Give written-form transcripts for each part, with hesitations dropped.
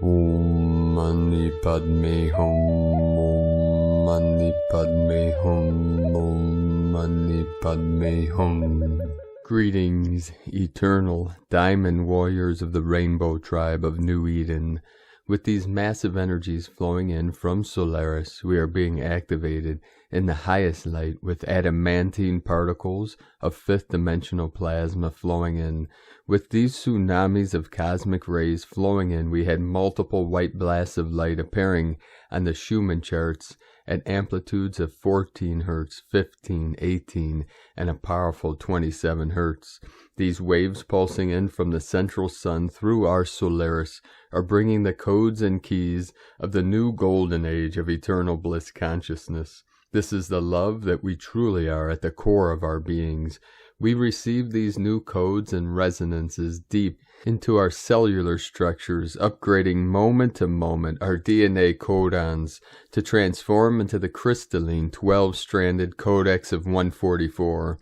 Om Mani Padme Hum. Om Mani Padme Hum. Om Mani Padme Hum. Greetings, eternal diamond warriors of the rainbow tribe of New Eden. With these massive energies flowing in from Solaris, we are being activated in the highest light with adamantine particles of fifth-dimensional plasma flowing in. With these tsunamis of cosmic rays flowing in, we had multiple white blasts of light appearing on the Schumann charts at amplitudes of 14 Hz, 15, 18, and a powerful 27 Hz. These waves pulsing in from the central sun through our Solaris are bringing the codes and keys of the new golden age of eternal bliss consciousness. This is the love that we truly are at the core of our beings. We receive these new codes and resonances deep into our cellular structures, upgrading moment to moment our DNA codons to transform into the crystalline 12-stranded Codex of 144.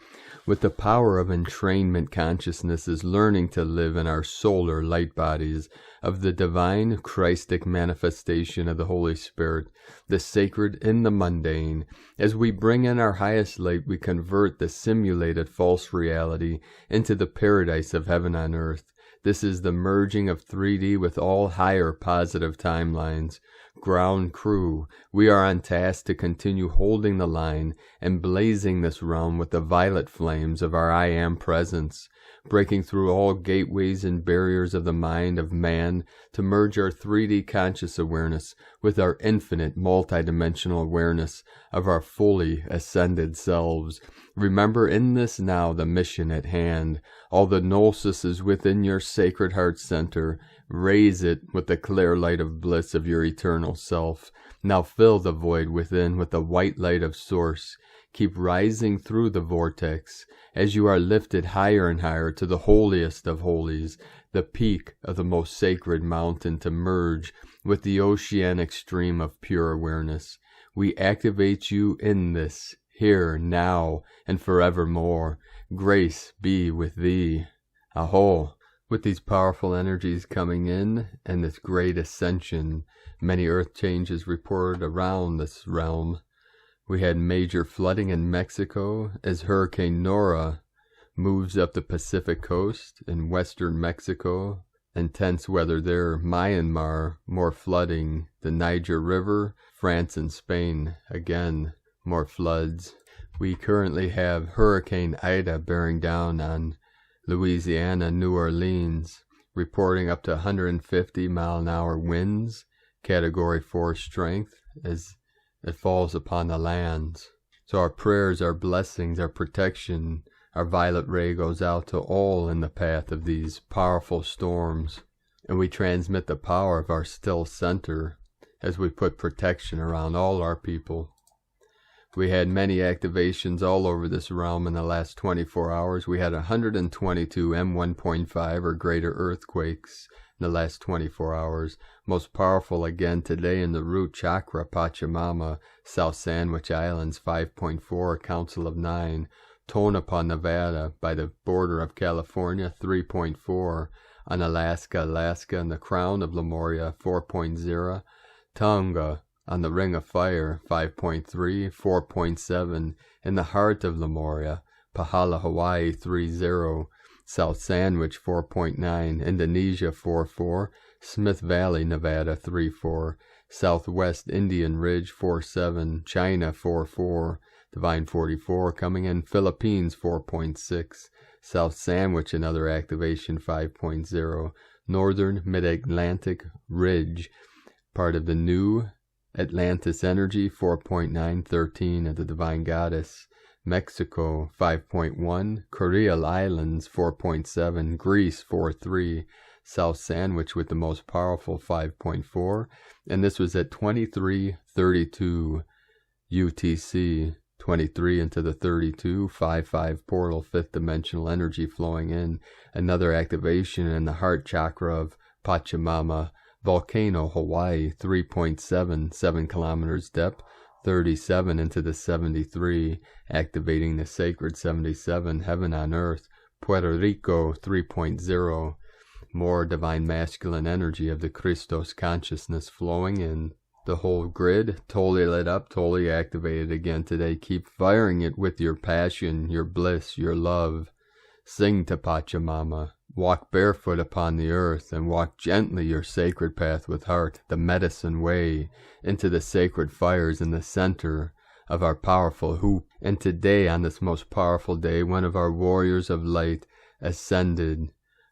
With the power of entrainment, consciousness is learning to live in our solar light bodies of the divine Christic manifestation of the Holy Spirit, the sacred in the mundane. As we bring in our highest light, we convert the simulated false reality into the paradise of heaven on earth. This is the merging of 3D with all higher positive timelines. Ground crew, we are on task to continue holding the line and blazing this realm with the violet flames of our I Am presence, breaking through all gateways and barriers of the mind of man to merge our 3D conscious awareness with our infinite multidimensional awareness of our fully ascended selves. Remember in this now the mission at hand. All the gnosis is within your sacred heart center. Raise it with the clear light of bliss of your eternal self. Now fill the void within with the white light of source. Keep rising through the vortex as you are lifted higher and higher to the holiest of holies, the peak of the most sacred mountain, to merge with the oceanic stream of pure awareness. We activate you in this, here, now, and forevermore. Grace be with thee. Aho! With these powerful energies coming in and this great ascension, many earth changes reported around this realm. We had major flooding in Mexico as Hurricane Nora moves up the Pacific coast in western Mexico. Intense weather there. Myanmar, more flooding. The Niger River, France and Spain, again, more floods. We currently have Hurricane Ida bearing down on Louisiana, New Orleans, reporting up to 150-mile-an-hour winds, Category 4 strength, as it falls upon the lands. So our prayers, our blessings, our protection, our violet ray goes out to all in the path of these powerful storms. And we transmit the power of our still center as we put protection around all our people. We had many activations all over this realm in the last 24 hours. We had 122 M1.5 or greater earthquakes in the last 24 hours. Most powerful again today in the root chakra, Pachamama, South Sandwich Islands, 5.4, Council of 9. Tonopah, Nevada, by the border of California, 3.4. On Alaska and the crown of Lemuria, 4.0. Tonga, on the Ring of Fire, 5.3, 4.7, in the heart of Lemuria, Pahala, Hawaii, 3.0, South Sandwich, 4.9, Indonesia, 4.4, Smith Valley, Nevada, 3.4, Southwest Indian Ridge, 4.7, China, 4.4, Divine 44, coming in, Philippines, 4.6, South Sandwich, another activation, 5.0, Northern Mid-Atlantic Ridge, part of the new Atlantis Energy, 4.913 of the Divine Goddess. Mexico, 5.1. Kuril Islands, 4.7. Greece, 4.3. South Sandwich with the most powerful, 5.4. And this was at 23:32 UTC. 23 into the 32, 5-5 portal, fifth dimensional energy flowing in. Another activation in the heart chakra of Pachamama. Volcano, Hawaii, 3.7, 7 kilometers depth, 37 into the 73, activating the sacred 77, heaven on earth. Puerto Rico, 3.0, More divine masculine energy of the Christos consciousness flowing in. The whole grid totally lit up, totally activated again today. Keep firing it with your passion, your bliss, your love. Sing to Pachamama. Walk barefoot upon the earth and walk gently your sacred path with heart, the medicine way, into the sacred fires in the center of our powerful hoop. And today, on this most powerful day, one of our warriors of light ascended,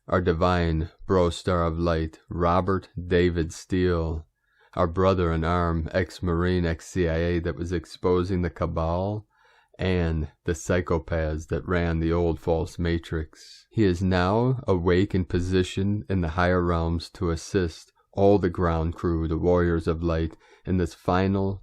our divine bro star of light, Robert David Steele, our brother in arm, ex-Marine, ex-CIA, that was exposing the cabal and the psychopaths that ran the old false matrix. He is now awake and positioned in the higher realms to assist all the ground crew, the warriors of light, in this final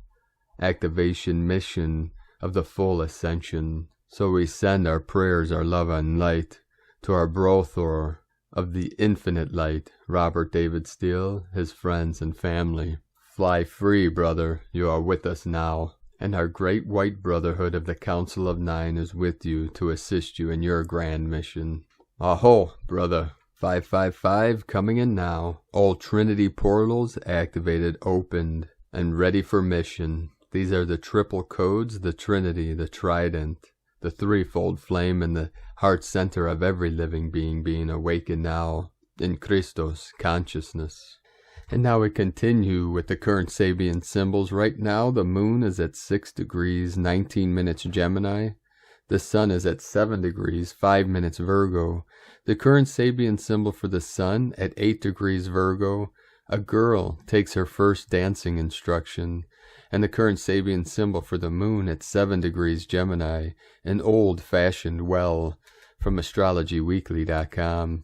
activation mission of the full ascension. So we send our prayers, our love and light to our brothor of the infinite light, Robert David Steele, his friends and family. Fly free, brother, you are with us now, and our great white brotherhood of the Council of Nine is with you to assist you in your grand mission. Aho, brother. 555 coming in now. All Trinity portals activated, opened, and ready for mission. These are the triple codes, the Trinity, the Trident, the threefold flame in the heart center of every living being awakened now in Christos consciousness. And now we continue with the current Sabian symbols. Right now the moon is at 6 degrees, 19 minutes Gemini. The sun is at 7 degrees, 5 minutes Virgo. The current Sabian symbol for the sun at 8 degrees Virgo. A girl takes her first dancing instruction. And the current Sabian symbol for the moon at 7 degrees Gemini, an old-fashioned well, from astrologyweekly.com.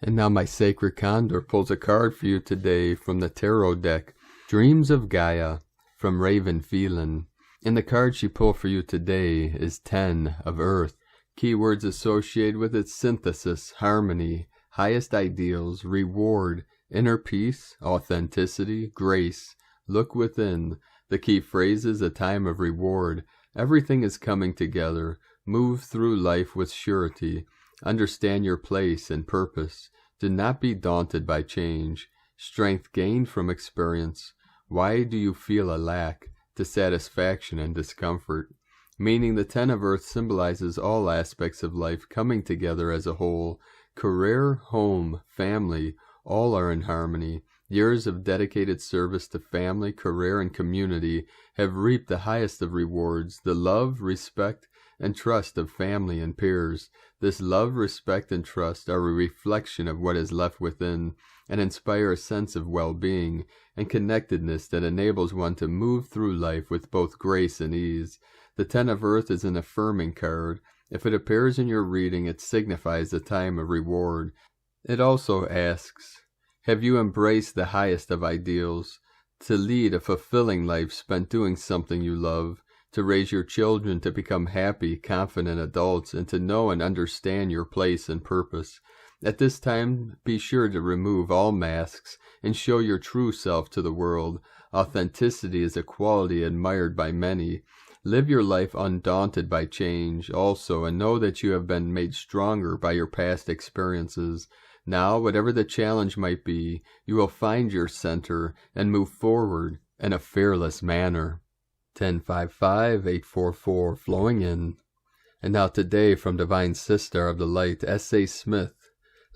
And now my sacred Condor pulls a card for you today from the tarot deck, Dreams of Gaia, from Raven Phelan. And the card she pulled for you today is 10 of Earth. Keywords associated with its synthesis, harmony, highest ideals, reward, inner peace, authenticity, grace, look within. The key phrases, a time of reward. Everything is coming together. Move through life with surety. Understand your place and purpose. Do not be daunted by change. Strength gained from experience. Why do you feel a lack? Dissatisfaction and discomfort. Meaning the 10 of Earth symbolizes all aspects of life coming together as a whole. Career, home, family, all are in harmony. Years of dedicated service to family, career, and community have reaped the highest of rewards, the love, respect, and trust of family and peers. This love, respect, and trust are a reflection of what is left within, and inspire a sense of well-being and connectedness that enables one to move through life with both grace and ease. The 10 of Earth is an affirming card. If it appears in your reading, it signifies a time of reward. It also asks, have you embraced the highest of ideals? To lead a fulfilling life spent doing something you love, to raise your children to become happy, confident adults, and to know and understand your place and purpose. At this time, be sure to remove all masks and show your true self to the world. Authenticity is a quality admired by many. Live your life undaunted by change also, and know that you have been made stronger by your past experiences. Now, whatever the challenge might be, you will find your center and move forward in a fearless manner. 1055-844 flowing in. And now today from Divine Sister of the Light, S.A. Smith.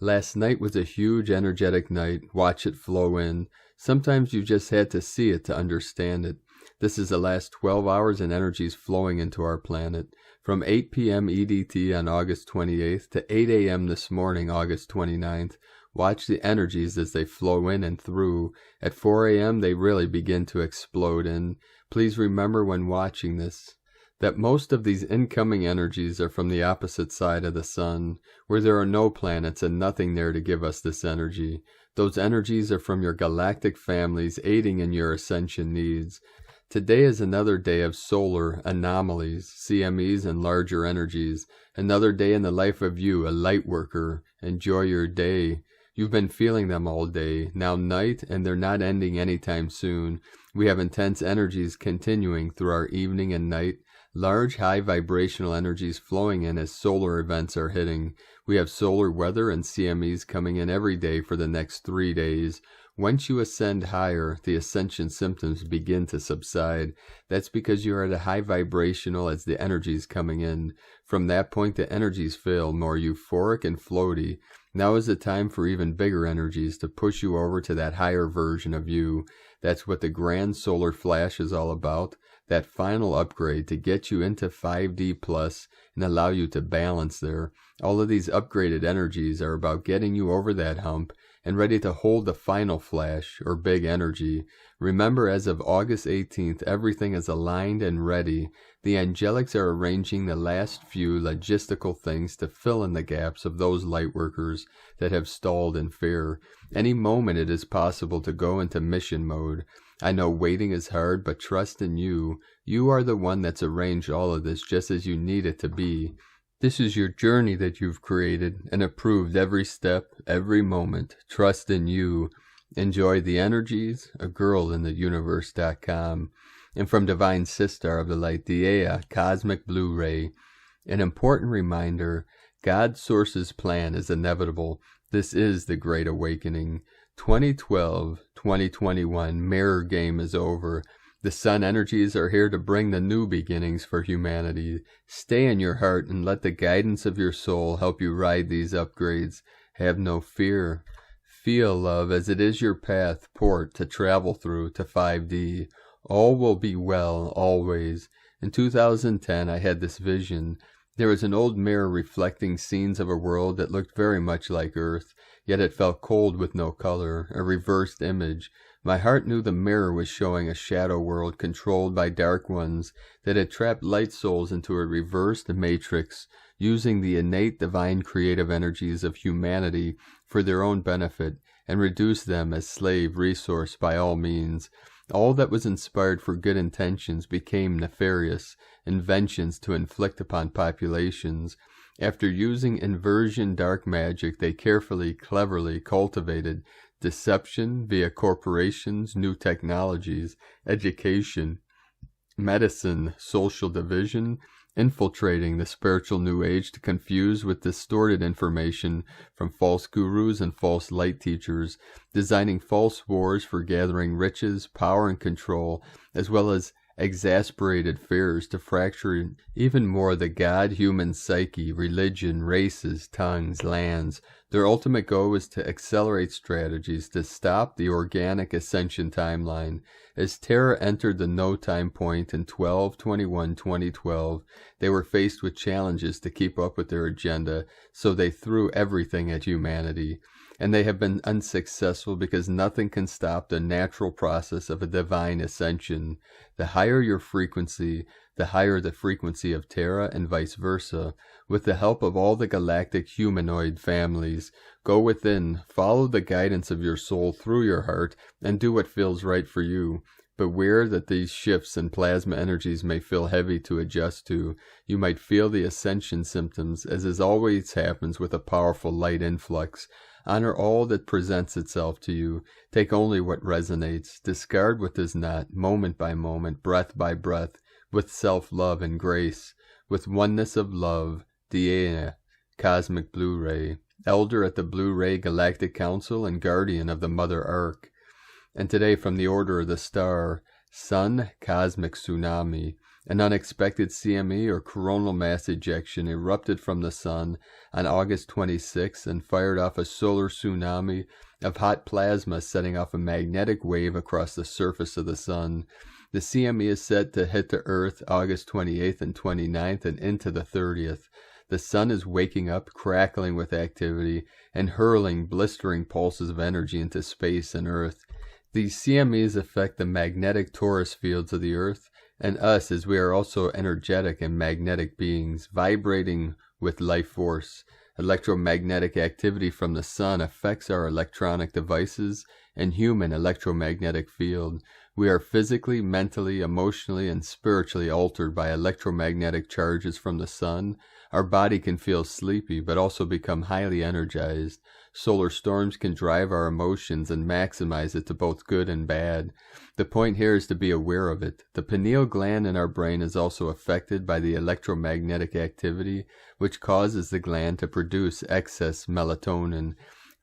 Last night was a huge energetic night. Watch it flow in. Sometimes you just had to see it to understand it. This is the last 12 hours and energies flowing into our planet. From 8 p.m. EDT on August 28th to 8 a.m. this morning, August 29th, watch the energies as they flow in and through. At 4 a.m. they really begin to explode in. Please remember when watching this, that most of these incoming energies are from the opposite side of the sun, where there are no planets and nothing there to give us this energy. Those energies are from your galactic families aiding in your ascension needs. Today is another day of solar anomalies, CMEs, and larger energies. Another day in the life of you, a light worker. Enjoy your day. You've been feeling them all day. Now night, and they're not ending anytime soon. We have intense energies continuing through our evening and night. Large, high vibrational energies flowing in as solar events are hitting. We have solar weather and CMEs coming in every day for the next 3 days. Once you ascend higher, the ascension symptoms begin to subside. That's because you are at a high vibrational as the energies coming in. From that point, the energies feel more euphoric and floaty. Now is the time for even bigger energies to push you over to that higher version of you. That's what the grand solar flash is all about. That final upgrade to get you into 5D plus and allow you to balance there. All of these upgraded energies are about getting you over that hump and ready to hold the final flash or big energy. Remember, as of August 18th, everything is aligned and ready. The angelics are arranging the last few logistical things to fill in the gaps of those lightworkers that have stalled in fear. Any moment it is possible to go into mission mode. I know waiting is hard, but trust in you. You are the one that's arranged all of this just as you need it to be. This is your journey that you've created and approved every step, every moment. Trust in you. Enjoy the energies. A girl in the universe.com. And from Divine Sister of the Light, Dia, Cosmic Blu-ray. An important reminder, God's Source's plan is inevitable. This is the Great Awakening. 2012-2021 mirror game is over. The sun energies are here to bring the new beginnings for humanity. Stay in your heart and let the guidance of your soul help you ride these upgrades. Have no fear. Feel love as it is your path, port to travel through to 5D. All will be well, always. In 2010, I had this vision. There was an old mirror reflecting scenes of a world that looked very much like Earth, yet it felt cold with no color, a reversed image. My heart knew the mirror was showing a shadow world controlled by dark ones that had trapped light souls into a reversed matrix, using the innate divine creative energies of humanity for their own benefit, and reduced them as slave resource by all means. All that was inspired for good intentions became nefarious, inventions to inflict upon populations. After using inversion dark magic, they carefully, cleverly cultivated deception via corporations, new technologies, education, medicine, social division, infiltrating the spiritual new age to confuse with distorted information from false gurus and false light teachers, designing false wars for gathering riches, power, and control, as well as exasperated fears to fracture even more the God-human psyche, religion, races, tongues, lands. Their ultimate goal is to accelerate strategies to stop the organic ascension timeline. As Terra entered the no-time point in 12/21/2012, they were faced with challenges to keep up with their agenda, so they threw everything at humanity. And they have been unsuccessful because nothing can stop the natural process of a divine ascension. The higher your frequency, the higher the frequency of Terra and vice versa. With the help of all the galactic humanoid families, go within, follow the guidance of your soul through your heart, and do what feels right for you. Beware that these shifts in plasma energies may feel heavy to adjust to. You might feel the ascension symptoms, as always happens with a powerful light influx. Honor all that presents itself to you. Take only what resonates. Discard what does not, moment by moment, breath by breath, with self-love and grace. With oneness of love, Diana, Cosmic Blu-ray, Elder at the Blu-ray Galactic Council and Guardian of the Mother Ark. And today from the Order of the Star, Sun, Cosmic Tsunami. An unexpected CME or coronal mass ejection erupted from the Sun on August 26 and fired off a solar tsunami of hot plasma, setting off a magnetic wave across the surface of the Sun. The CME is set to hit the Earth August 28th and 29th and into the 30th. The Sun is waking up, crackling with activity, and hurling blistering pulses of energy into space and Earth. These CMEs affect the magnetic torus fields of the Earth, and us, as we are also energetic and magnetic beings, vibrating with life force. Electromagnetic activity from the Sun affects our electronic devices and human electromagnetic field. We are physically, mentally, emotionally, and spiritually altered by electromagnetic charges from the sun. Our body can feel sleepy, but also become highly energized. Solar storms can drive our emotions and maximize it to both good and bad. The point here is to be aware of it. The pineal gland in our brain is also affected by the electromagnetic activity, which causes the gland to produce excess melatonin.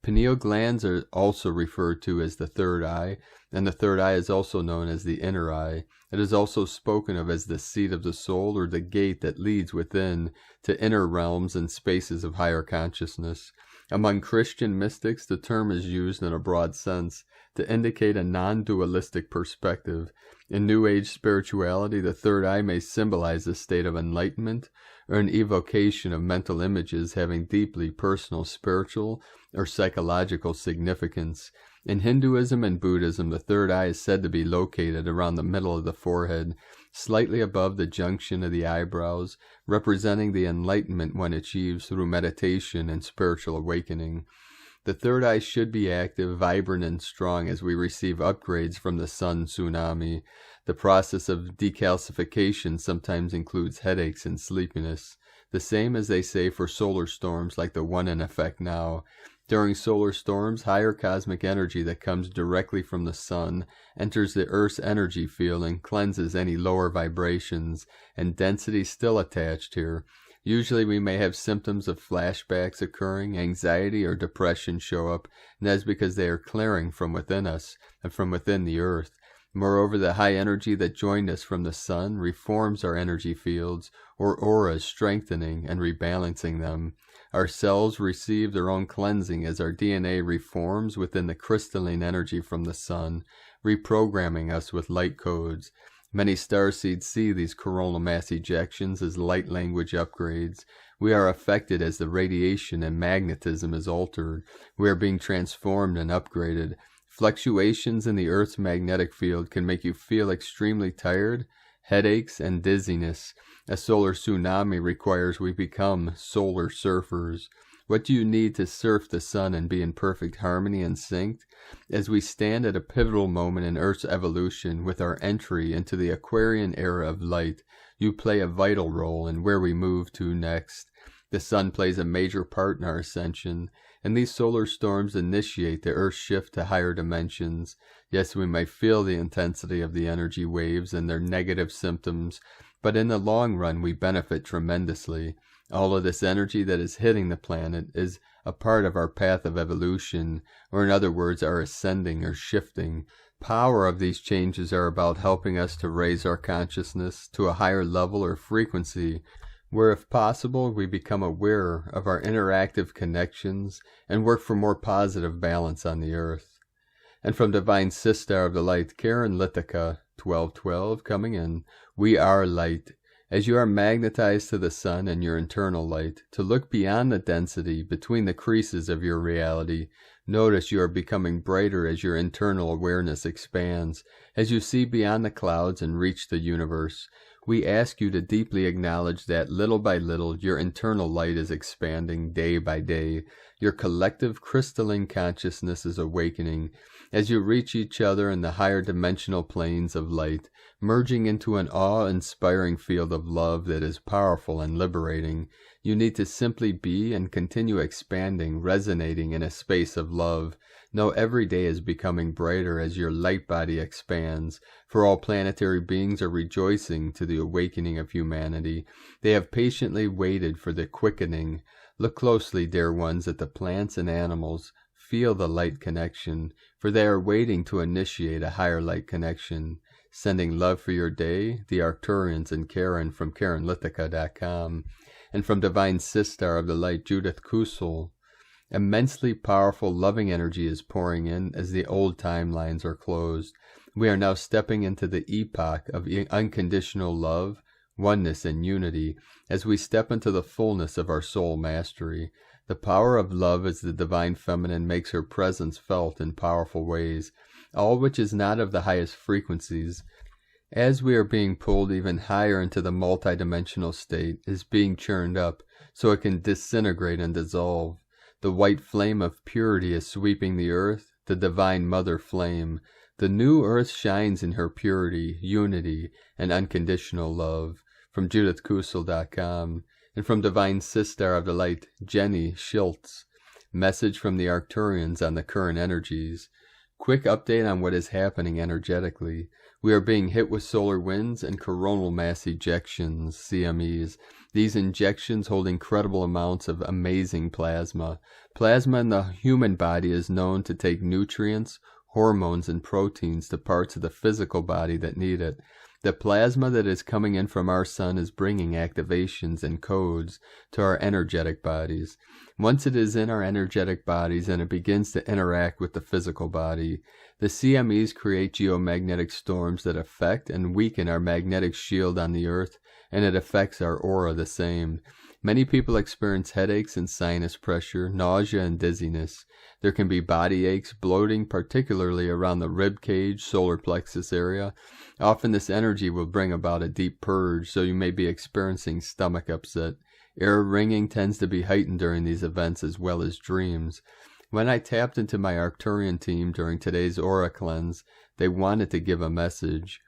Pineal glands are also referred to as the third eye, and the third eye is also known as the inner eye. It is also spoken of as the seat of the soul, or the gate that leads within to inner realms and spaces of higher consciousness. Among Christian mystics, the term is used in a broad sense to indicate a non-dualistic perspective. In New Age spirituality, the third eye may symbolize a state of enlightenment or an evocation of mental images having deeply personal, spiritual, or psychological significance. In Hinduism and Buddhism, the third eye is said to be located around the middle of the forehead, slightly above the junction of the eyebrows, representing the enlightenment one achieves through meditation and spiritual awakening. The third eye should be active, vibrant, and strong as we receive upgrades from the sun tsunami. The process of decalcification sometimes includes headaches and sleepiness, the same as they say for solar storms like the one in effect now. During solar storms, higher cosmic energy that comes directly from the sun enters the Earth's energy field and cleanses any lower vibrations and density still attached here. Usually we may have symptoms of flashbacks occurring, anxiety or depression show up, and that's because they are clearing from within us and from within the Earth. Moreover, the high energy that joined us from the sun reforms our energy fields or auras, strengthening and rebalancing them. Our cells receive their own cleansing as our DNA reforms within the crystalline energy from the sun, reprogramming us with light codes. Many starseeds see these coronal mass ejections as light language upgrades. We are affected as the radiation and magnetism is altered. We are being transformed and upgraded. Fluctuations in the Earth's magnetic field can make you feel extremely tired, headaches, and dizziness. A solar tsunami requires we become solar surfers. What do you need to surf the sun and be in perfect harmony and synced? As we stand at a pivotal moment in Earth's evolution with our entry into the Aquarian era of light, you play a vital role in where we move to next. The sun plays a major part in our ascension, and these solar storms initiate the Earth's shift to higher dimensions. Yes, we may feel the intensity of the energy waves and their negative symptoms, but in the long run we benefit tremendously. All of this energy that is hitting the planet is a part of our path of evolution, or in other words, our ascending or shifting. Power of these changes are about helping us to raise our consciousness to a higher level or frequency, where if possible we become aware of our interactive connections and work for more positive balance on the Earth. And from Divine Sister of the Light, Karen Lithica, 1212, coming in, we are light. As you are magnetized to the sun and your internal light, to look beyond the density between the creases of your reality, notice you are becoming brighter as your internal awareness expands, as you see beyond the clouds and reach the universe. We ask you to deeply acknowledge that little by little your internal light is expanding day by day. Your collective crystalline consciousness is awakening as you reach each other in the higher dimensional planes of light, merging into an awe-inspiring field of love that is powerful and liberating. You need to simply be and continue expanding, resonating in a space of love. Know every day is becoming brighter as your light body expands, for all planetary beings are rejoicing to the awakening of humanity. They have patiently waited for the quickening. Look closely, dear ones, at the plants and animals. Feel the light connection, for they are waiting to initiate a higher light connection. Sending love for your day, the Arcturians and Karen from KarenLithica.com. And from Divine Sister of the Light, Judith Kusel. Immensely powerful loving energy is pouring in as the old timelines are closed. We are now stepping into the epoch of unconditional love, oneness, and unity as we step into the fullness of our soul mastery. The power of love as the Divine Feminine makes her presence felt in powerful ways, all which is not of the highest frequencies. As we are being pulled even higher into the multidimensional state, is being churned up so it can disintegrate and dissolve. The white flame of purity is sweeping the earth, the Divine Mother Flame. The new earth shines in her purity, unity, and unconditional love. From JudithKusel.com. And from Divine Sister of the Light, Jenny Schultz. Message from the Arcturians on the current energies. Quick update on what is happening energetically. We are being hit with solar winds and coronal mass ejections, CMEs. These injections hold incredible amounts of amazing plasma. Plasma in the human body is known to take nutrients, hormones, and proteins to parts of the physical body that need it. The plasma that is coming in from our sun is bringing activations and codes to our energetic bodies. Once it is in our energetic bodies and it begins to interact with the physical body, the CMEs create geomagnetic storms that affect and weaken our magnetic shield on the earth, and it affects our aura the same. Many people experience headaches and sinus pressure, nausea and dizziness. There can be body aches, bloating, particularly around the rib cage, solar plexus area. Often this energy will bring about a deep purge, so you may be experiencing stomach upset. Air ringing tends to be heightened during these events as well as dreams. When I tapped into my Arcturian team during today's aura cleanse, they wanted to give a message.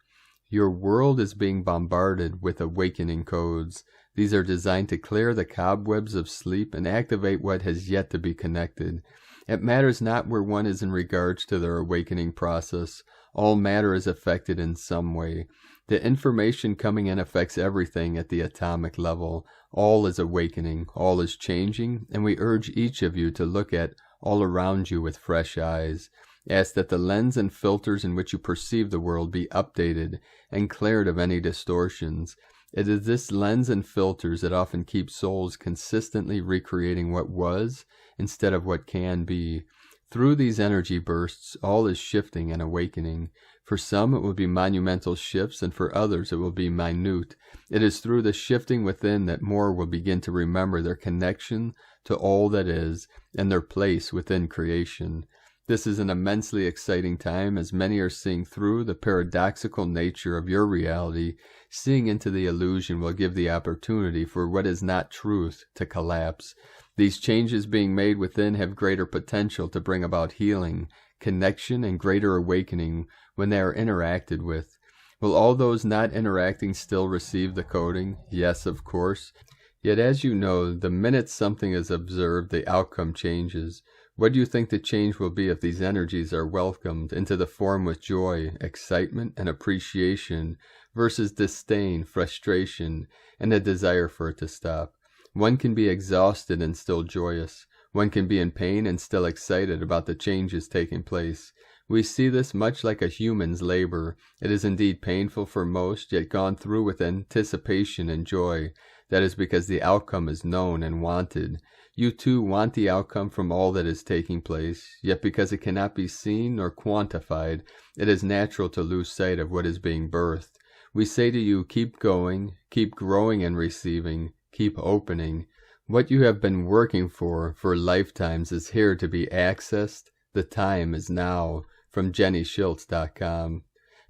Your world is being bombarded with awakening codes. These are designed to clear the cobwebs of sleep and activate what has yet to be connected. It matters not where one is in regards to their awakening process. All matter is affected in some way. The information coming in affects everything at the atomic level. All is awakening, all is changing, and we urge each of you to look at all around you with fresh eyes. Ask that the lens and filters in which you perceive the world be updated and cleared of any distortions. It is this lens and filters that often keep souls consistently recreating what was instead of what can be. Through these energy bursts, all is shifting and awakening. For some it will be monumental shifts, and for others it will be minute. It is through the shifting within that more will begin to remember their connection to all that is and their place within creation. This is an immensely exciting time, as many are seeing through the paradoxical nature of your reality. Seeing into the illusion will give the opportunity for what is not truth to collapse. These changes being made within have greater potential to bring about healing, connection, and greater awakening when they are interacted with. Will all those not interacting still receive the coding? Yes, of course. Yet as you know, the minute something is observed, the outcome changes. What do you think the change will be if these energies are welcomed into the form with joy, excitement, and appreciation versus disdain, frustration, and a desire for it to stop? One can be exhausted and still joyous. One can be in pain and still excited about the changes taking place. We see this much like a human's labor. It is indeed painful for most, yet gone through with anticipation and joy. That is because the outcome is known and wanted. You too want the outcome from all that is taking place, yet because it cannot be seen nor quantified, it is natural to lose sight of what is being birthed. We say to you, keep going, keep growing and receiving, keep opening. What you have been working for lifetimes is here to be accessed. The time is now. From JennySchultz.com.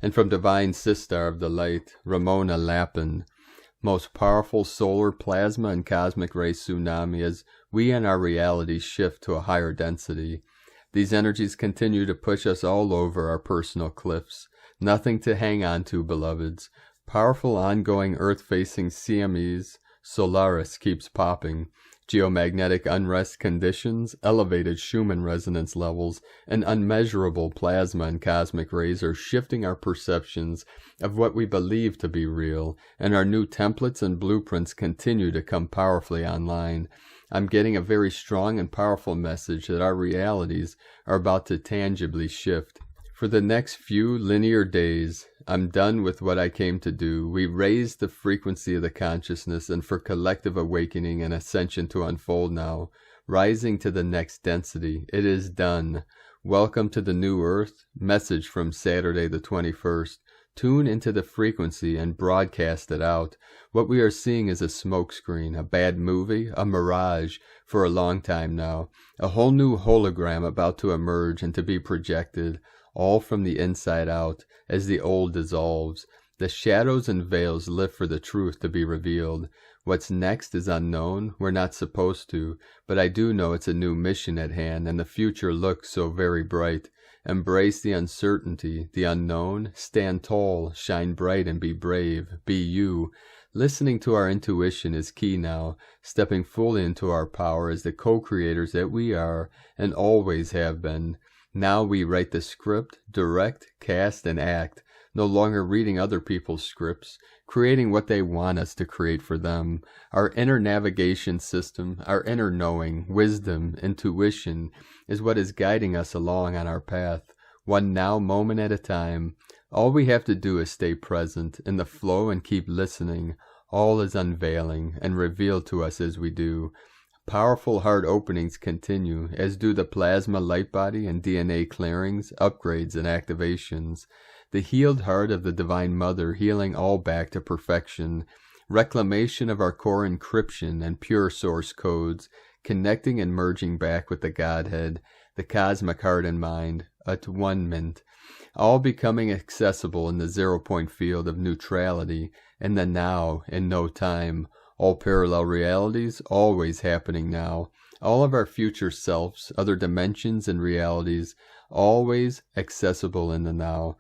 And from Divine Sister of the Light, Ramona Lappin. Most powerful solar plasma and cosmic ray tsunami as we and our reality shift to a higher density. These energies continue to push us all over our personal cliffs. Nothing to hang on to, beloveds. Powerful ongoing earth-facing CMEs. Solaris keeps popping. Geomagnetic unrest conditions, elevated Schumann resonance levels, and unmeasurable plasma and cosmic rays are shifting our perceptions of what we believe to be real, and our new templates and blueprints continue to come powerfully online. I'm getting a very strong and powerful message that our realities are about to tangibly shift. For the next few linear days, I'm done with what I came to do. We raise the frequency of the consciousness, and for collective awakening and ascension to unfold now, rising to the next density. It is done. Welcome to the new earth. Message from Saturday the 21st. Tune into the frequency and broadcast it out. What we are seeing is a smokescreen, a bad movie, a mirage for a long time now. A whole new hologram about to emerge and to be projected. All from the inside out, as the old dissolves. The shadows and veils lift for the truth to be revealed. What's next is unknown. We're not supposed to, but I do know it's a new mission at hand, and the future looks so very bright. Embrace the uncertainty, the unknown. Stand tall, shine bright, and be brave. Be you. Listening to our intuition is key now, stepping fully into our power as the co-creators that we are and always have been. Now we write the script, direct, cast, and act, no longer reading other people's scripts, creating what they want us to create for them. Our inner navigation system, our inner knowing, wisdom, intuition, is what is guiding us along on our path, one now moment at a time. All we have to do is stay present in the flow and keep listening. All is unveiling and revealed to us as we do. Powerful heart openings continue, as do the plasma lightbody and DNA clearings, upgrades, and activations. The healed heart of the Divine Mother healing all back to perfection. Reclamation of our core encryption and pure source codes, connecting and merging back with the Godhead, the cosmic heart and mind, at one-ment. All becoming accessible in the zero-point field of neutrality, in the now, in no time. All parallel realities, always happening now. All of our future selves, other dimensions and realities, always accessible in the now.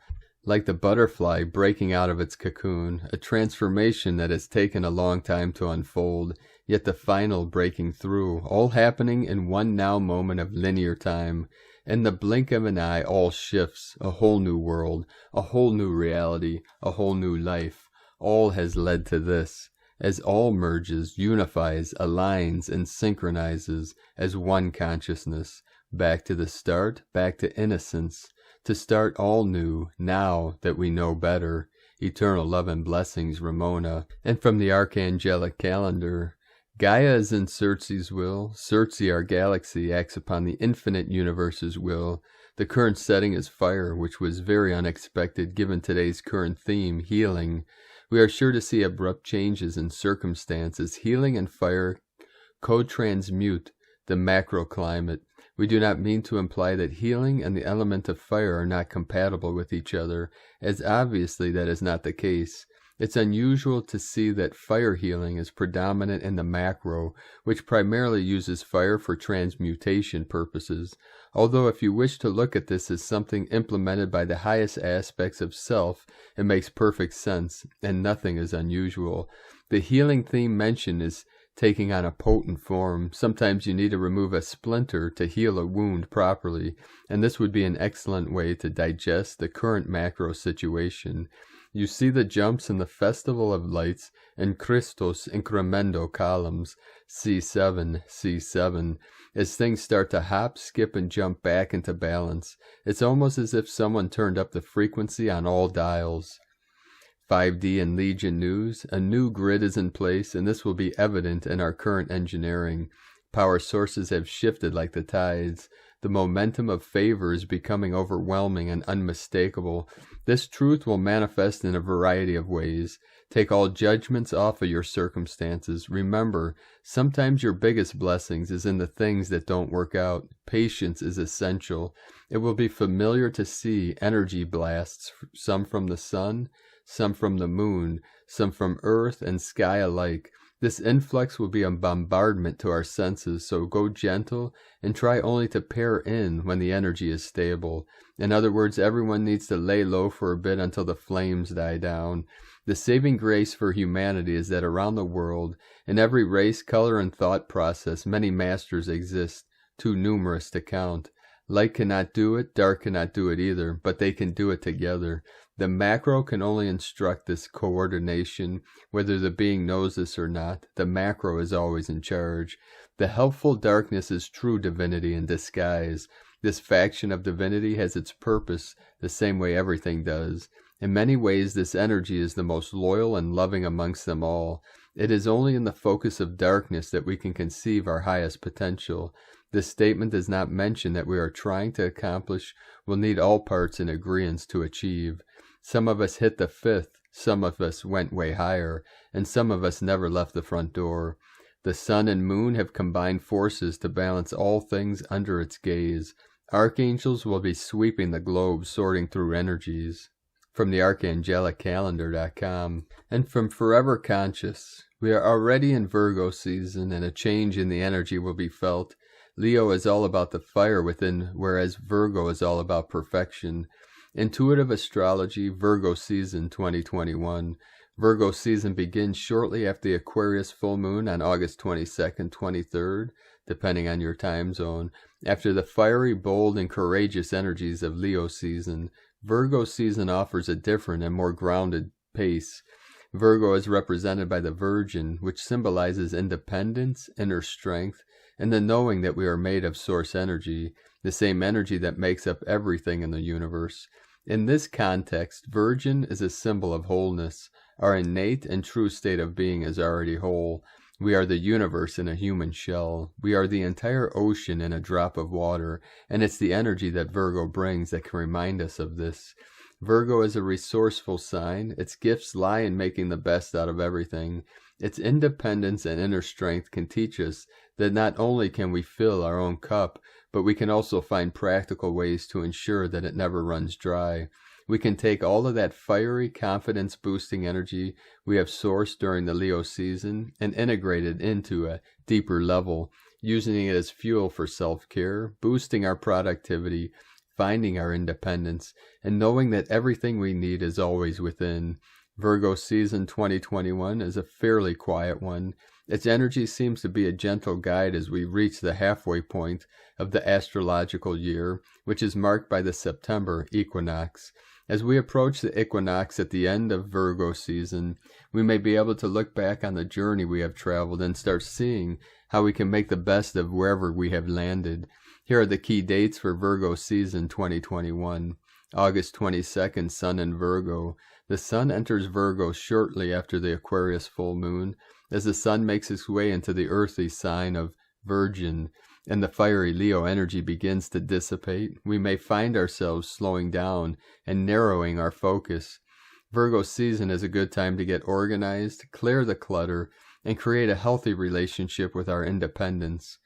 Like the butterfly breaking out of its cocoon, a transformation that has taken a long time to unfold, yet the final breaking through, all happening in one now moment of linear time. In the blink of an eye, all shifts, a whole new world, a whole new reality, a whole new life. All has led to this. As all merges, unifies, aligns, and synchronizes as one consciousness, back to the start, back to innocence, to start all new, now that we know better. Eternal love and blessings, Ramona. And from the Archangelic Calendar, Gaia is in Circe's will. Circe, our galaxy, acts upon the infinite universe's will. The current setting is fire, which was very unexpected given today's current theme, healing. We are sure to see abrupt changes in circumstances. Healing and fire co-transmute the macroclimate. We do not mean to imply that healing and the element of fire are not compatible with each other, as obviously that is not the case. It's unusual to see that fire healing is predominant in the macro, which primarily uses fire for transmutation purposes. Although if you wish to look at this as something implemented by the highest aspects of self, it makes perfect sense, and nothing is unusual. The healing theme mentioned is taking on a potent form. Sometimes you need to remove a splinter to heal a wound properly, and this would be an excellent way to digest the current macro situation. You see the jumps in the Festival of Lights and Christos Incremendo columns, C7, C7. As things start to hop, skip, and jump back into balance, it's almost as if someone turned up the frequency on all dials. 5D and Legion news, a new grid is in place, and this will be evident in our current engineering. Power sources have shifted like the tides. The momentum of favor is becoming overwhelming and unmistakable. This truth will manifest in a variety of ways. Take all judgments off of your circumstances. Remember, sometimes your biggest blessings is in the things that don't work out. Patience is essential. It will be familiar to see energy blasts, some from the sun, some from the moon, some from earth and sky alike. This influx will be a bombardment to our senses, so go gentle and try only to pair in when the energy is stable. In other words, everyone needs to lay low for a bit until the flames die down. The saving grace for humanity is that around the world, in every race, color, and thought process, many masters exist, too numerous to count. Light cannot do it, dark cannot do it either, but they can do it together. The macro can only instruct this coordination, whether the being knows this or not. The macro is always in charge. The helpful darkness is true divinity in disguise. This faction of divinity has its purpose the same way everything does. In many ways, this energy is the most loyal and loving amongst them all. It is only in the focus of darkness that we can conceive our highest potential. This statement does not mention that we are trying to accomplish will need all parts in agreement to achieve. Some of us hit the fifth, some of us went way higher, and some of us never left the front door. The sun and moon have combined forces to balance all things under its gaze. Archangels will be sweeping the globe, sorting through energies. From the ArchangeliCalendar.com. And from Forever Conscious, we are already in Virgo season, and a change in the energy will be felt. Leo is all about the fire within, whereas Virgo is all about perfection. Intuitive astrology, Virgo season 2021. Virgo season begins shortly after the Aquarius full moon on August 22nd, 23rd, depending on your time zone. After the fiery, bold, and courageous energies of Leo season, Virgo season offers a different and more grounded pace. Virgo is represented by the Virgin, which symbolizes independence, inner strength, and the knowing that we are made of source energy, the same energy that makes up everything in the universe. In this context, Virgin is a symbol of wholeness. Our innate and true state of being is already whole. We are the universe in a human shell. We are the entire ocean in a drop of water, and it's the energy that Virgo brings that can remind us of this. Virgo is a resourceful sign. Its gifts lie in making the best out of everything. Its independence and inner strength can teach us that not only can we fill our own cup, but we can also find practical ways to ensure that it never runs dry. We can take all of that fiery, confidence-boosting energy we have sourced during the Leo season and integrate it into a deeper level, using it as fuel for self-care, boosting our productivity, finding our independence, and knowing that everything we need is always within. Virgo season 2021 is a fairly quiet one. Its energy seems to be a gentle guide as we reach the halfway point of the astrological year, which is marked by the September equinox. As we approach the equinox at the end of Virgo season, we may be able to look back on the journey we have traveled and start seeing how we can make the best of wherever we have landed. Here are the key dates for Virgo season 2021. August 22nd, Sun in Virgo. The Sun enters Virgo shortly after the Aquarius full moon, as the Sun makes its way into the earthy sign of Virgin, and the fiery Leo energy begins to dissipate. We may find ourselves slowing down and narrowing our focus. Virgo season is a good time to get organized, clear the clutter, and create a healthy relationship with our independence.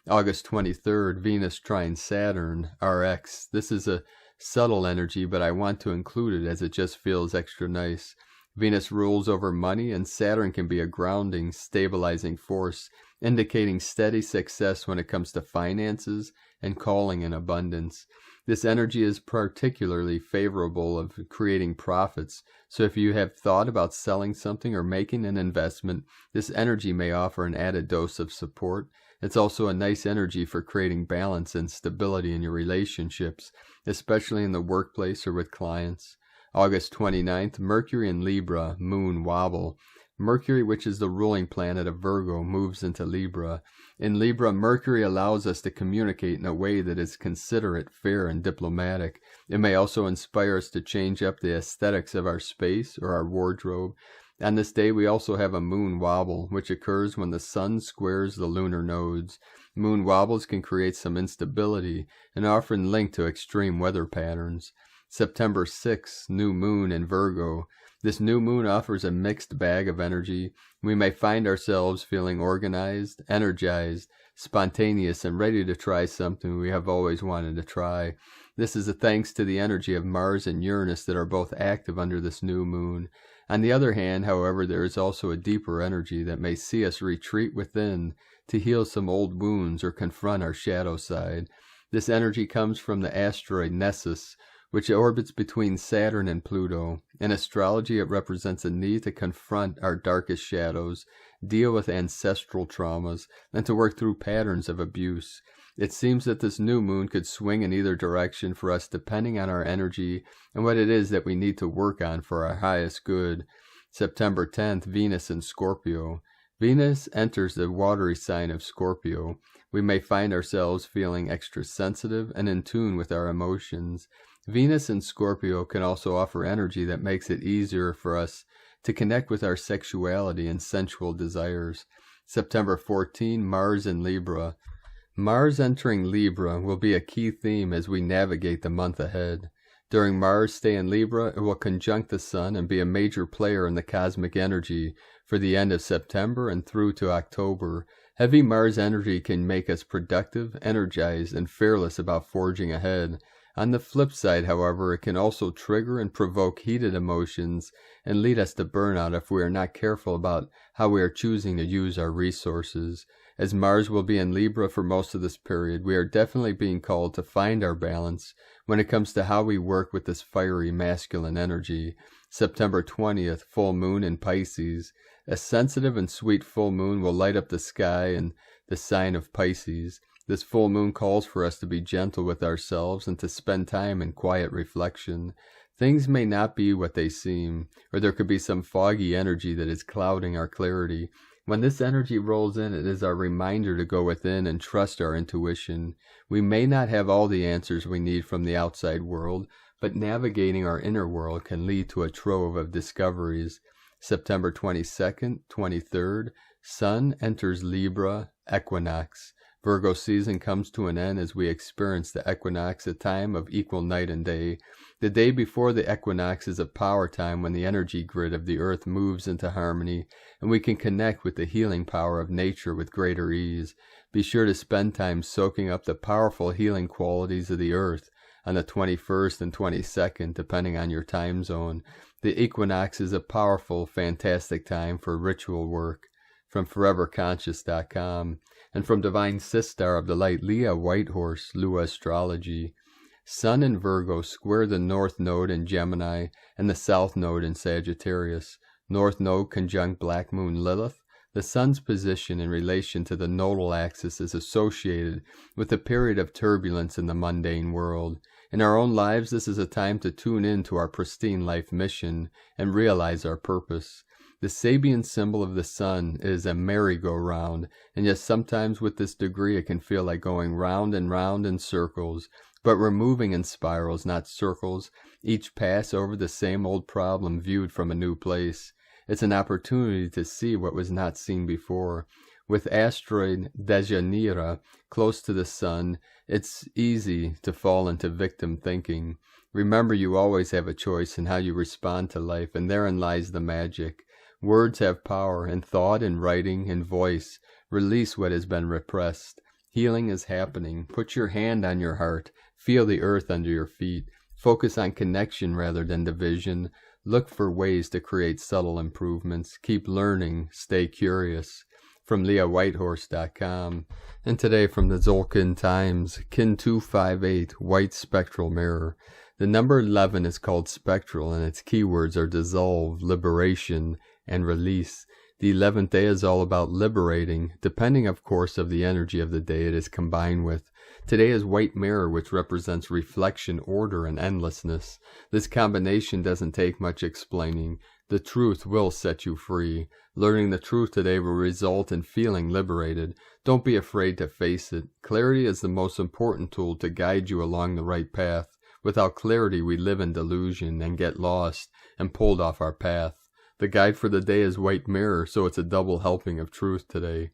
August 23rd, Venus trine Saturn, RX. This is a subtle energy, but I want to include it as it just feels extra nice. Venus rules over money, and Saturn can be a grounding, stabilizing force, indicating steady success when it comes to finances and calling in abundance. This energy is particularly favorable of creating profits, so if you have thought about selling something or making an investment, this energy may offer an added dose of support. It's also a nice energy for creating balance and stability in your relationships, especially in the workplace or with clients. August 29th, Mercury in Libra, Moon wobble. Mercury, which is the ruling planet of Virgo, moves into Libra. In Libra, Mercury allows us to communicate in a way that is considerate, fair, and diplomatic. It may also inspire us to change up the aesthetics of our space or our wardrobe. On this day, we also have a moon wobble, which occurs when the sun squares the lunar nodes. Moon wobbles can create some instability and are often linked to extreme weather patterns. September 6th, new moon in Virgo. This new moon offers a mixed bag of energy. We may find ourselves feeling organized, energized, spontaneous, and ready to try something we have always wanted to try. This is a thanks to the energy of Mars and Uranus that are both active under this new moon. On the other hand, however, there is also a deeper energy that may see us retreat within to heal some old wounds or confront our shadow side. This energy comes from the asteroid Nessus, which orbits between Saturn and Pluto. In astrology, it represents a need to confront our darkest shadows, deal with ancestral traumas, and to work through patterns of abuse. It seems that this new moon could swing in either direction for us depending on our energy and what it is that we need to work on for our highest good. September 10th, Venus in Scorpio. Venus enters the watery sign of Scorpio. We may find ourselves feeling extra sensitive and in tune with our emotions. Venus in Scorpio can also offer energy that makes it easier for us to connect with our sexuality and sensual desires. September 14, Mars in Libra. Mars entering Libra will be a key theme as we navigate the month ahead. During Mars' stay in Libra, it will conjunct the Sun and be a major player in the cosmic energy for the end of September and through to October. Heavy Mars energy can make us productive, energized, and fearless about forging ahead. On the flip side, however, it can also trigger and provoke heated emotions and lead us to burnout if we are not careful about how we are choosing to use our resources. As Mars will be in Libra for most of this period, we are definitely being called to find our balance when it comes to how we work with this fiery masculine energy. September 20th, full moon in Pisces. A sensitive and sweet full moon will light up the sky in the sign of Pisces. This full moon calls for us to be gentle with ourselves and to spend time in quiet reflection. Things may not be what they seem, or there could be some foggy energy that is clouding our clarity. When this energy rolls in, it is our reminder to go within and trust our intuition. We may not have all the answers we need from the outside world, but navigating our inner world can lead to a trove of discoveries. September 22nd, 23rd, Sun enters Libra, equinox. Virgo season comes to an end as we experience the equinox, a time of equal night and day. The day before the equinox is a power time when the energy grid of the earth moves into harmony, and we can connect with the healing power of nature with greater ease. Be sure to spend time soaking up the powerful healing qualities of the earth on the 21st and 22nd, depending on your time zone. The equinox is a powerful, fantastic time for ritual work. From ForeverConscious.com. And from Divine Sistar of the Light, Leah Whitehorse, Lua Astrology. Sun in Virgo square the North Node in Gemini and the South Node in Sagittarius. North Node conjunct Black Moon Lilith. The Sun's position in relation to the nodal axis is associated with a period of turbulence in the mundane world. In our own lives, this is a time to tune in to our pristine life mission and realize our purpose. The Sabian symbol of the sun is a merry-go-round, and yet sometimes with this degree it can feel like going round and round in circles, but we're moving in spirals, not circles, each pass over the same old problem viewed from a new place. It's an opportunity to see what was not seen before. With asteroid Deianira close to the sun, it's easy to fall into victim thinking. Remember, you always have a choice in how you respond to life, and therein lies the magic. Words have power, and thought and writing and voice release what has been repressed. Healing is happening. Put your hand on your heart. Feel the earth under your feet. Focus on connection rather than division. Look for ways to create subtle improvements. Keep learning. Stay curious. From LeahWhitehorse.com. And today from the Zolkin Times, Kin 258, White Spectral Mirror. The number 11 is called spectral, and its keywords are dissolve, liberation, and release. The 11th day is all about liberating, depending of course of the energy of the day it is combined with. Today is white mirror, which represents reflection, order, and endlessness. This combination doesn't take much explaining. The truth will set you free. Learning the truth today will result in feeling liberated. Don't be afraid to face it. Clarity is the most important tool to guide you along the right path. Without clarity, we live in delusion and get lost and pulled off our path. The guide for the day is white mirror, so it's a double helping of truth today.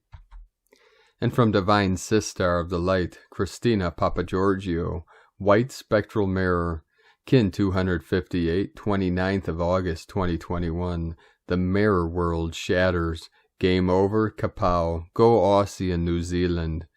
And from Divine Sistar of the Light, Christina Papagiorgio, White Spectral Mirror, Kin 258, 29th of August 2021. The mirror world shatters. Game over, kapow. Go Aussie and New Zealand.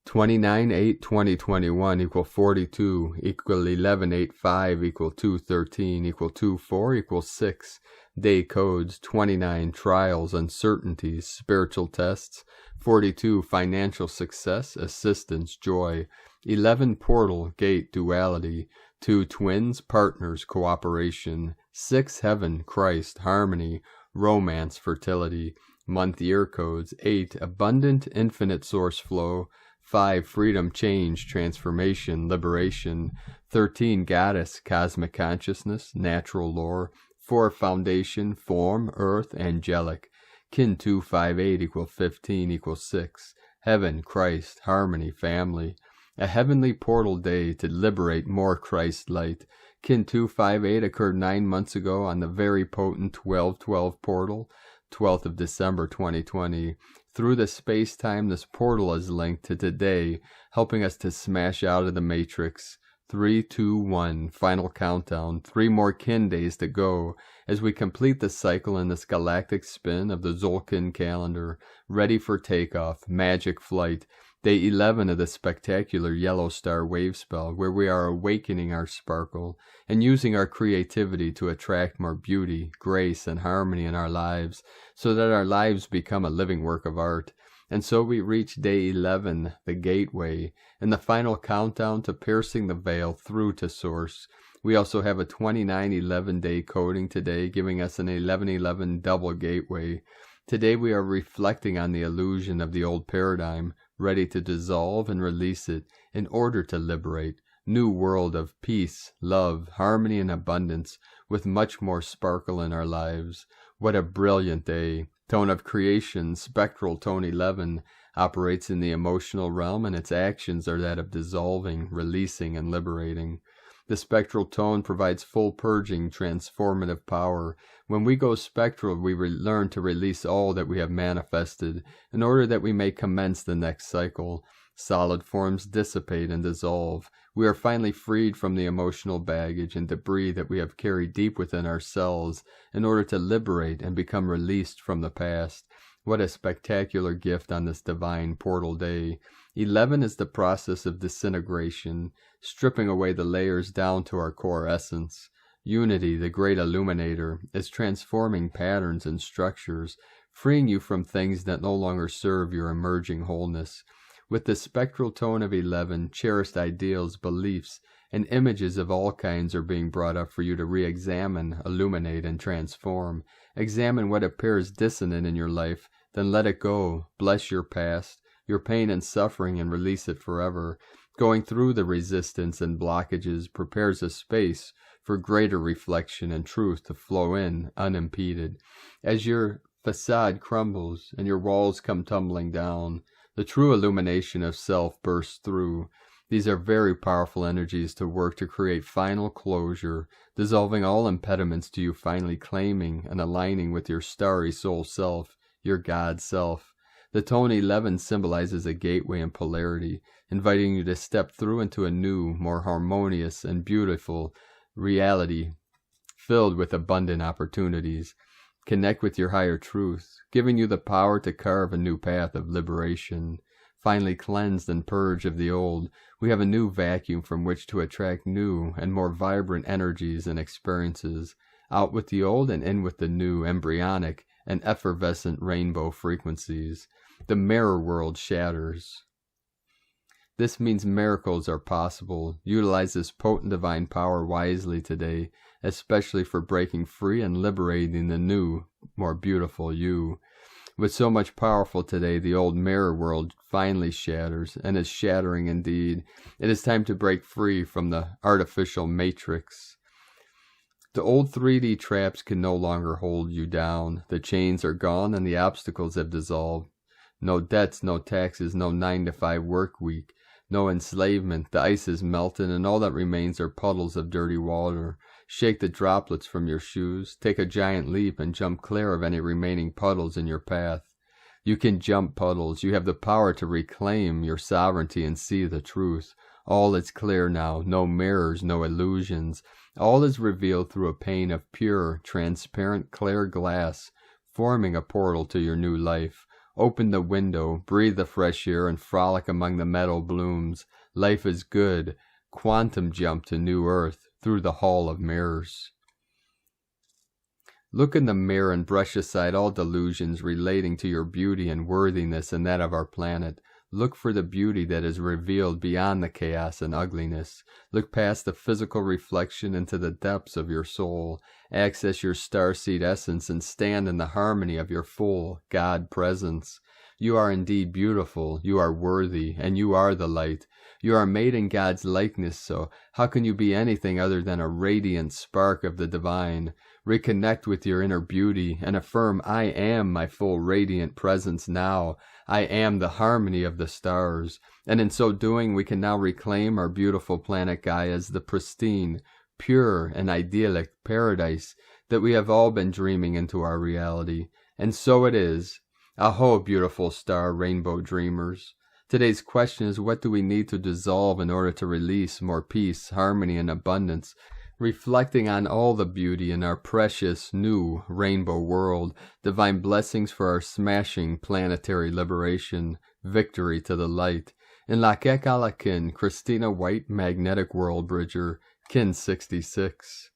29/8/2021 equal 42 equal 11/8/5 equal 213 equal 24 equal 6. Day codes 29 trials, uncertainties, spiritual tests. 42 financial success, assistance, joy. 11 portal, gate, duality. 2 twins, partners, cooperation. 6 heaven, Christ, harmony, romance, fertility. Month year codes 8 abundant, infinite source flow. 5 freedom, change, transformation, liberation. 13 goddess, cosmic consciousness, natural lore. 4 foundation, form, earth, angelic. Kin 258 equal 15 equal 6. Heaven, Christ, harmony, family. A heavenly portal day to liberate more Christ light. Kin 258 occurred 9 months ago on the very potent 12/12 portal, 12th of December 2020. Through the space-time, this portal is linked to today, helping us to smash out of the matrix. 3, 2, 1, final countdown. 3 more kin days to go as we complete the cycle in this galactic spin of the Zolkin calendar. Ready for takeoff, magic flight. Day 11 of the spectacular yellow star wave spell, where we are awakening our sparkle and using our creativity to attract more beauty, grace, and harmony in our lives, so that our lives become a living work of art. And so we reach day 11, the gateway, and the final countdown to piercing the veil through to Source. We also have a 29-11 day coding today, giving us an 11-11 double gateway. Today we are reflecting on the illusion of the old paradigm, ready to dissolve and release it in order to liberate. New world of peace, love, harmony, and abundance, with much more sparkle in our lives. What a brilliant day. Tone of creation, spectral tone 11, operates in the emotional realm, and its actions are that of dissolving, releasing, and liberating. The spectral tone provides full purging, transformative power. When we go spectral, we learn to release all that we have manifested, in order that we may commence the next cycle. Solid forms dissipate and dissolve. We are finally freed from the emotional baggage and debris that we have carried deep within ourselves, in order to liberate and become released from the past. What a spectacular gift on this divine portal day. 11 is the process of disintegration, stripping away the layers down to our core essence. Unity, the great illuminator, is transforming patterns and structures, freeing you from things that no longer serve your emerging wholeness. With the spectral tone of 11, cherished ideals, beliefs, and images of all kinds are being brought up for you to re-examine, illuminate, and transform. Examine what appears dissonant in your life, then let it go. Bless your past, your pain and suffering, and release it forever. Going through the resistance and blockages prepares a space for greater reflection and truth to flow in unimpeded. As your facade crumbles and your walls come tumbling down, the true illumination of self bursts through. These are very powerful energies to work to create final closure, dissolving all impediments to you finally claiming and aligning with your starry soul self, your God self. The tone 11 symbolizes a gateway and polarity, inviting you to step through into a new, more harmonious and beautiful reality filled with abundant opportunities. Connect with your higher truth, giving you the power to carve a new path of liberation. Finally cleansed and purged of the old, we have a new vacuum from which to attract new and more vibrant energies and experiences. Out with the old and in with the new, embryonic and effervescent rainbow frequencies. The mirror world shatters. This means miracles are possible. Utilize this potent divine power wisely today, especially for breaking free and liberating the new, more beautiful you. With so much powerful today, the old mirror world finally shatters, and is shattering indeed. It is time to break free from the artificial matrix. The old 3D traps can no longer hold you down. The chains are gone and the obstacles have dissolved. No debts, no taxes, no 9-to-5 work week, no enslavement. The ice is melted and all that remains are puddles of dirty water. Shake the droplets from your shoes, take a giant leap and jump clear of any remaining puddles in your path. You can jump puddles. You have the power to reclaim your sovereignty and see the truth. All is clear now, no mirrors, no illusions. All is revealed through a pane of pure, transparent, clear glass, forming a portal to your new life. Open the window, breathe the fresh air, and frolic among the meadow blooms. Life is good. Quantum jump to new earth through the hall of mirrors. Look in the mirror and brush aside all delusions relating to your beauty and worthiness and that of our planet. Look for the beauty that is revealed beyond the chaos and ugliness. Look past the physical reflection into the depths of your soul. Access your starseed essence and stand in the harmony of your full God presence. You are indeed beautiful, you are worthy, and you are the light. You are made in God's likeness, so how can you be anything other than a radiant spark of the divine? Reconnect with your inner beauty and affirm, I am my full radiant presence now. I am the harmony of the stars. And in so doing, we can now reclaim our beautiful planet Gaia as the pristine, pure, and idyllic paradise that we have all been dreaming into our reality. And so it is. Aho, beautiful star rainbow dreamers. Today's question is, what do we need to dissolve in order to release more peace, harmony, and abundance? reflecting on all the beauty in our precious new rainbow world, divine blessings for our smashing planetary liberation, victory to the light. In Lakek Alakin, Christina White, Magnetic World Bridger, Kin 66.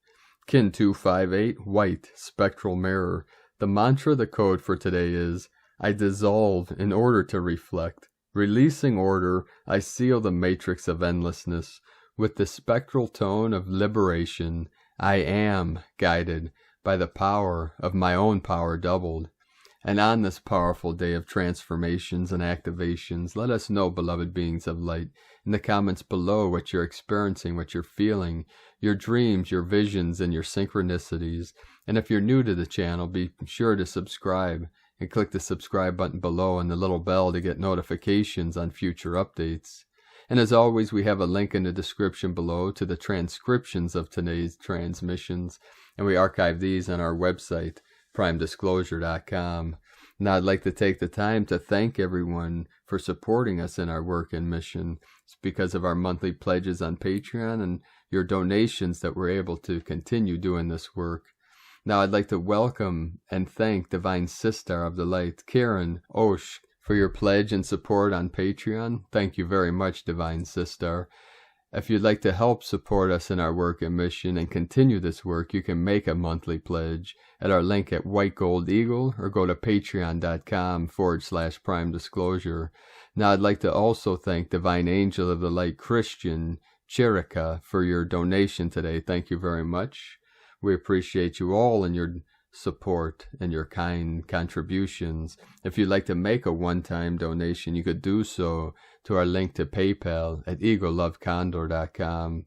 Kin 258, White, Spectral Mirror. The mantra, the code for today is, I dissolve in order to reflect. Releasing order, I seal the matrix of endlessness. With the spectral tone of liberation, I am guided by the power of my own power doubled. And on this powerful day of transformations and activations, let us know, beloved beings of light, in the comments below what you're experiencing, what you're feeling, your dreams, your visions, and your synchronicities. And if you're new to the channel, be sure to subscribe and click the subscribe button below and the little bell to get notifications on future updates. And as always, we have a link in the description below to the transcriptions of today's transmissions, and we archive these on our website, primedisclosure.com. Now I'd like to take the time to thank everyone for supporting us in our work and mission. It's because of our monthly pledges on Patreon and your donations that we're able to continue doing this work. Now I'd like to welcome and thank Divine Sister of the Light, Karen Osh, for your pledge and support on Patreon. Thank you very much, Divine Sister. If you'd like to help support us in our work and mission and continue this work, you can make a monthly pledge at our link at White Gold Eagle or go to patreon.com/Prime Disclosure. Now I'd like to also thank Divine Angel of the Light, Christian Chirica, for your donation today. Thank you very much. We appreciate you all and your support and your kind contributions. If you'd like to make a one-time donation, you could do so to our link to PayPal at eaglelovecondor.com.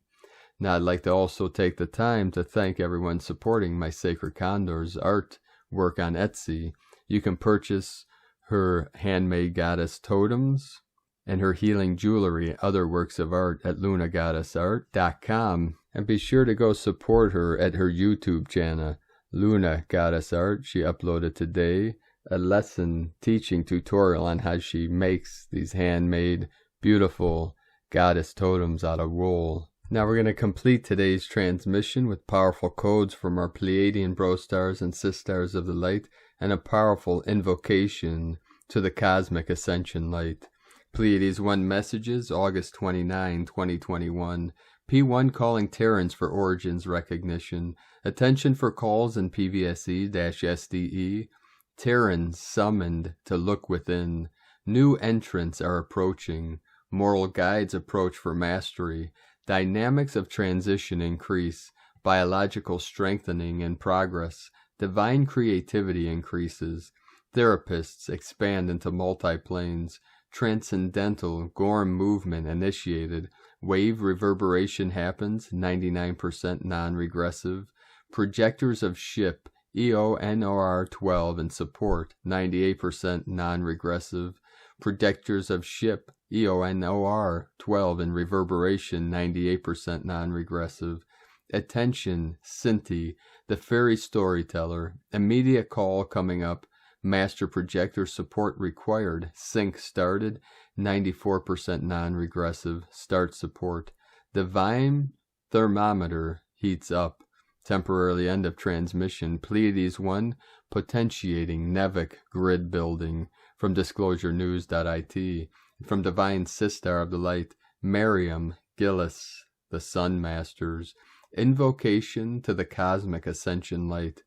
Now I'd like to also take the time to thank everyone supporting my Sacred Condor's art work on Etsy. You can purchase her handmade goddess totems and her healing jewelry, other works of art at lunagoddessart.com. And be sure to go support her at her YouTube channel, Luna Goddess Art. She uploaded today a lesson teaching tutorial on how she makes these handmade beautiful goddess totems out of wool. Now we're going to complete today's transmission with powerful codes from our Pleiadian bro stars and sisters of the light and a powerful invocation to the cosmic ascension light. Pleiades 1 messages, August 29, 2021. P1 calling Terrans for origins recognition. Attention for calls in PVSE-SDE. Terrans summoned to look within. New entrants are approaching. Moral guides approach for mastery. Dynamics of transition increase. Biological strengthening and progress. Divine creativity increases. Therapists expand into multi-planes. Transcendental Gorm movement initiated. Wave reverberation happens, 99% non-regressive. Projectors of ship, EONOR-12 in support, 98% non-regressive. Projectors of ship, EONOR-12 in reverberation, 98% non-regressive. Attention, Sinti, the fairy storyteller. Immediate call coming up. Master projector support required. Sync started. 94% non-regressive. Start support. Divine thermometer heats up. Temporarily end of transmission. Pleiades 1 potentiating Nevic grid building. From disclosurenews.it. From Divine Sister of the Light, Miriam Gillis, the Sun Masters. Invocation to the cosmic ascension light.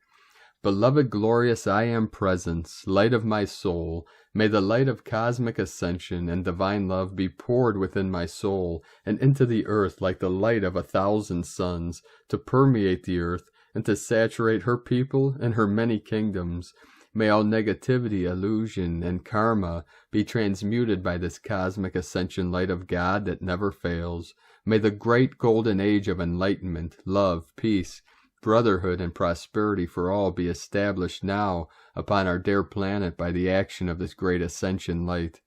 Beloved glorious I am presence, light of my soul, may the light of cosmic ascension and divine love be poured within my soul and into the earth like the light of 1,000 suns, to permeate the earth and to saturate her people and her many kingdoms. May all negativity, illusion, and karma be transmuted by this cosmic ascension light of God that never fails. May the great golden age of enlightenment, love, peace, brotherhood, and prosperity for all be established now upon our dear planet by the action of this great ascension light.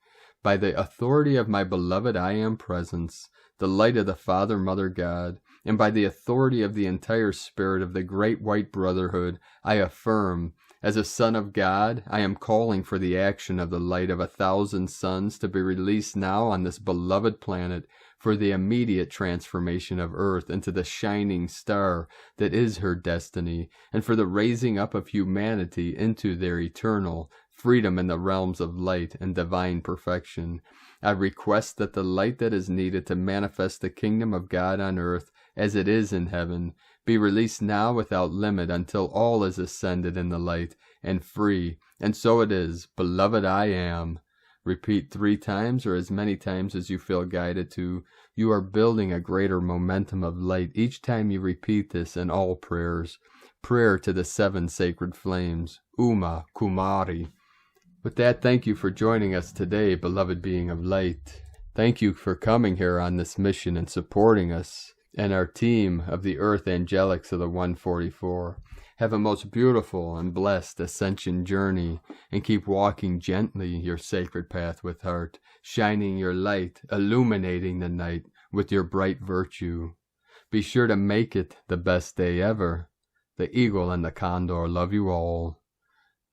By the authority of my beloved I Am Presence, the light of the Father, Mother, God, and by the authority of the entire spirit of the great white brotherhood, I affirm, as a son of God, I am calling for the action of the light of 1,000 suns to be released now on this beloved planet for the immediate transformation of Earth into the shining star that is her destiny, and for the raising up of humanity into their eternal freedom in the realms of light and divine perfection. I request that the light that is needed to manifest the kingdom of God on earth as it is in heaven be released now without limit until all is ascended in the light and free. And so it is, beloved I am. Repeat 3 times or as many times as you feel guided to. You are building a greater momentum of light each time you repeat this in all prayers. Prayer to the 7 sacred flames, Uma, Kumari. With that, thank you for joining us today, beloved being of light. Thank you for coming here on this mission and supporting us and our team of the Earth Angelics of the 144. Have a most beautiful and blessed ascension journey, and keep walking gently your sacred path with heart, shining your light, illuminating the night with your bright virtue. Be sure to make it the best day ever. The Eagle and the Condor love you all.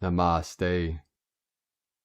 Namaste.